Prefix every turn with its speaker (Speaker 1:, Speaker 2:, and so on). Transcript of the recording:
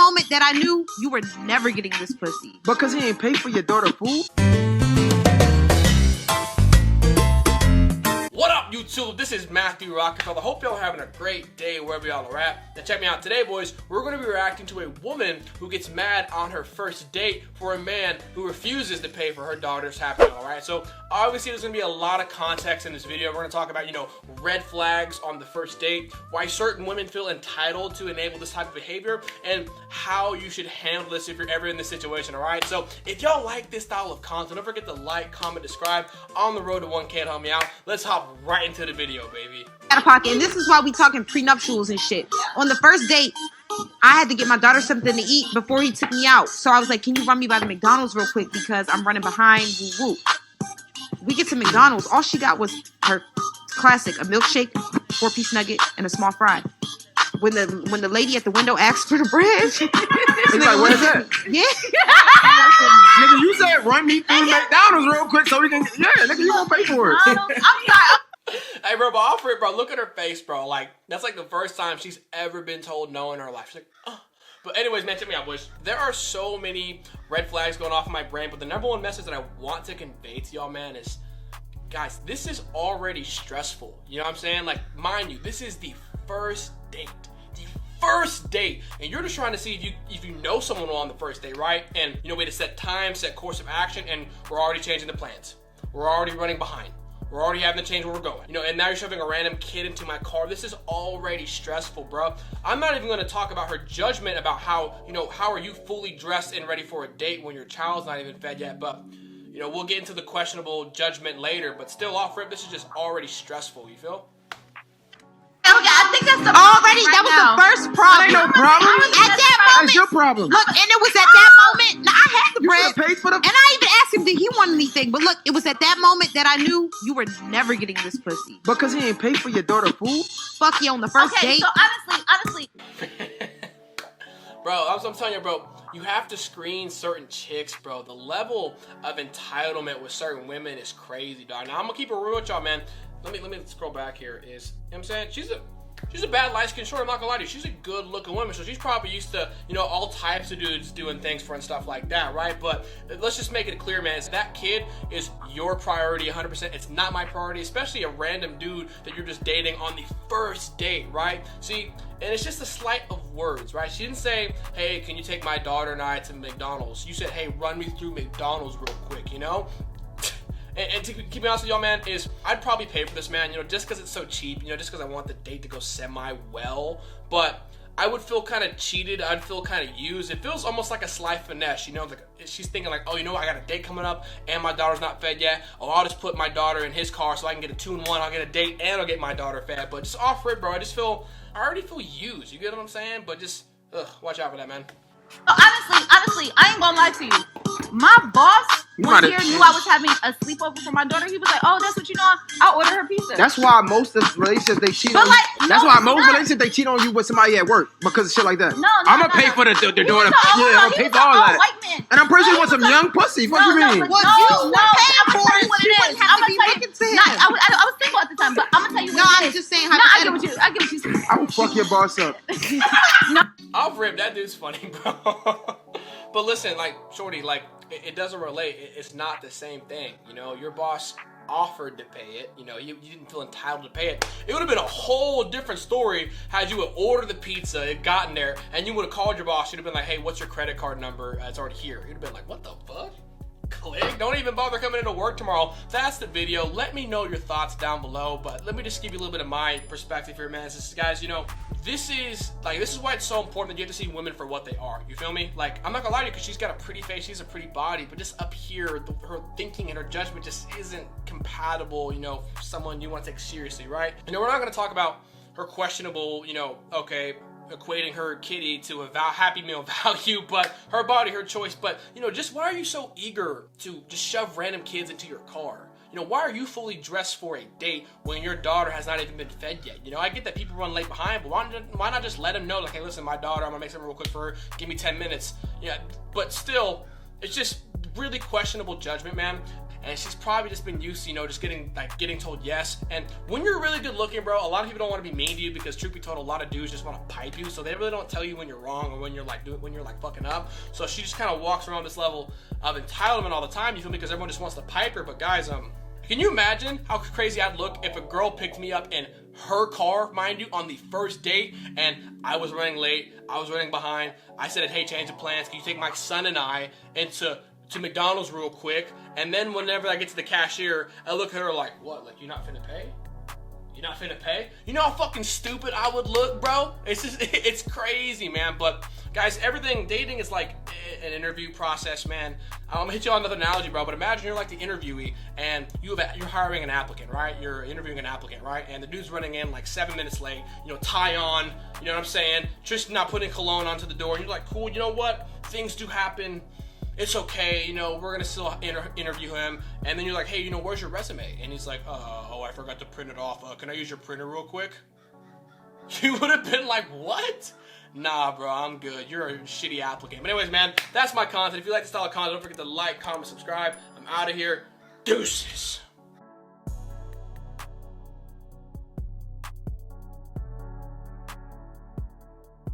Speaker 1: moment that I knew you were never getting this pussy.
Speaker 2: Because he ain't paid for your daughter food?
Speaker 3: What up, YouTube? This is Matthew Rockefeller. Hope y'all are having a great day wherever y'all are at. Now check me out today, boys. We're going to be reacting to a woman who gets mad on her first date for a man who refuses to pay for her daughter's happy meal, alright? So obviously there's going to be a lot of context in this video. We're going to talk about, red flags on the first date, why certain women feel entitled to enable this type of behavior, and how you should handle this if you're ever in this situation, alright? So if y'all like this style of content, don't forget to like, comment, subscribe. On the road to 1K to help me out. Let's hop right into the video, baby.
Speaker 1: Out of pocket, and this is why we talking prenuptials and shit. On the first date, I had to get my daughter something to eat before he took me out. So I was like, can you run me by the McDonald's real quick because I'm running behind, woo woo. We get to McDonald's. All she got was her classic, a milkshake, 4-piece nugget, and a small fry. When the lady at the window asked for the bread,
Speaker 2: It's like, what is that?
Speaker 1: Yeah.
Speaker 2: Nigga, you said run me through McDonald's real quick so we can, nigga, you gonna pay for it.
Speaker 1: I'm sorry.
Speaker 3: Hey, bro, but off it, bro. Look at her face, bro. Like, that's like the first time she's ever been told no in her life. She's like, oh. But anyways, man, check me out, boys. There are so many red flags going off in my brain, but the number one message that I want to convey to y'all, man, is, guys, this is already stressful. You know what I'm saying? Like, mind you, this is the first date. The first date. And you're just trying to see if you know someone on the first date, right? And, we had to set time, set course of action, and we're already changing the plans. We're already running behind. We're already having to change where we're going. And now you're shoving a random kid into my car. This is already stressful, bro. I'm not even going to talk about her judgment about how, how are you fully dressed and ready for a date when your child's not even fed yet. But, we'll get into the questionable judgment later. But still, off rip, this is just already stressful, you feel?
Speaker 1: Okay, I think that's that was the first problem.
Speaker 2: That ain't no problem.
Speaker 1: At that moment,
Speaker 2: that's your problem.
Speaker 1: Look, and it was at that moment. Now, I had the
Speaker 2: You
Speaker 1: bread,
Speaker 2: should've paid for the.
Speaker 1: and I even asked him, did he want anything? But look, it was at that moment that I knew you were never getting this pussy.
Speaker 2: Because he ain't paid for your daughter food?
Speaker 1: Fuck you on the first date.
Speaker 4: So honestly,
Speaker 3: Bro, I'm telling you, bro, you have to screen certain chicks, bro. The level of entitlement with certain women is crazy, dog. Now, I'm gonna keep it real with y'all, man. Let me scroll back here. You know what I'm saying? She's a bad light-skinned short, I'm not gonna lie to you. She's a good-looking woman, so she's probably used to, all types of dudes doing things for her and stuff like that, right? But let's just make it clear, man. That kid is your priority 100%. It's not my priority, especially a random dude that you're just dating on the first date, right? See, and it's just a sleight of words, right? She didn't say, hey, can you take my daughter and I to McDonald's? You said, hey, run me through McDonald's real quick, And to keep it honest with y'all, man, is I'd probably pay for this, man, just because it's so cheap, just because I want the date to go semi-well, but I would feel kind of cheated. I'd feel kind of used. It feels almost like a sly finesse, like she's thinking like, oh, I got a date coming up and my daughter's not fed yet. Oh, I'll just put my daughter in his car so I can get a 2-in-1. I'll get a date and I'll get my daughter fed. But just off rip, bro, I already feel used. You get what I'm saying? But just, watch out for that, man.
Speaker 4: honestly, I ain't gonna lie to you. My boss knew I was having a sleepover for my daughter. He was like, "Oh, that's what you know. I'll order her pizza."
Speaker 2: That's why most of relationships they cheat on. That's why most relationships they cheat on you with somebody at work because of shit like that. I'm gonna pay for the daughter. I'm gonna pay for all that. And I'm pretty sure you want some young pussy. What you mean?
Speaker 4: I'm gonna tell you what it is. I was single at the time, but I'm gonna tell you what it is.
Speaker 1: I'm just saying.
Speaker 4: No, I get what you saying.
Speaker 2: I will fuck your boss up.
Speaker 3: I'll rip. That dude's funny, bro. But listen, like, shorty, like, it doesn't relate. It's not the same thing. Your boss offered to pay it. You didn't feel entitled to pay it. It would have been a whole different story had you would order the pizza, it gotten there, and you would have called your boss. You'd have been like, hey, what's your credit card number? It's already here. You'd have been like, what the fuck? Click. Don't even bother coming into work tomorrow. That's the video. Let me know your thoughts down below, but let me just give you a little bit of my perspective here, man. Guys, this is why it's so important that you have to see women for what they are. You feel me? Like, I'm not gonna lie to you because she's got a pretty face, she's a pretty body, but just up here, her thinking and her judgment just isn't compatible, for someone you want to take seriously, right? We're not gonna talk about her questionable, equating her kitty to a Happy Meal value, but her body, her choice. But, just why are you so eager to just shove random kids into your car? Why are you fully dressed for a date when your daughter has not even been fed yet? I get that people run late behind, but why not just let them know, like, hey, listen, my daughter, I'm gonna make something real quick for her. Give me 10 minutes. Yeah, but still, it's just really questionable judgment, man. and she's probably just been used to, just getting told yes. And when you're really good looking, bro, a lot of people don't want to be mean to you because truth be told, a lot of dudes just want to pipe you, so they really don't tell you when you're wrong or when you're fucking up. So she just kind of walks around this level of entitlement all the time, you feel me, because everyone just wants to pipe her. But guys, can you imagine how crazy I'd look if a girl picked me up in her car, mind you, on the first date, and I was running late, I was running behind, I said, hey, change of plans, can you take my son and I into McDonald's real quick, and then whenever I get to the cashier, I look at her like, what, like, you not finna pay? You not finna pay? You know how fucking stupid I would look, bro? It's crazy, man. But guys, dating is like an interview process, man. I'm gonna hit you on another analogy, bro, but imagine you're like the interviewee and you're hiring an applicant, right? You're interviewing an applicant, right? And the dude's running in like 7 minutes late, tie on, you know what I'm saying? Just not putting cologne onto the door, and you're like, cool, you know what? Things do happen. It's okay, we're gonna still interview him. And then you're like, hey, where's your resume? And he's like, oh, I forgot to print it off. Can I use your printer real quick? You would have been like, what? Nah, bro, I'm good. You're a shitty applicant. But anyways, man, that's my content. If you like this style of content, don't forget to like, comment, subscribe. I'm out of here. Deuces.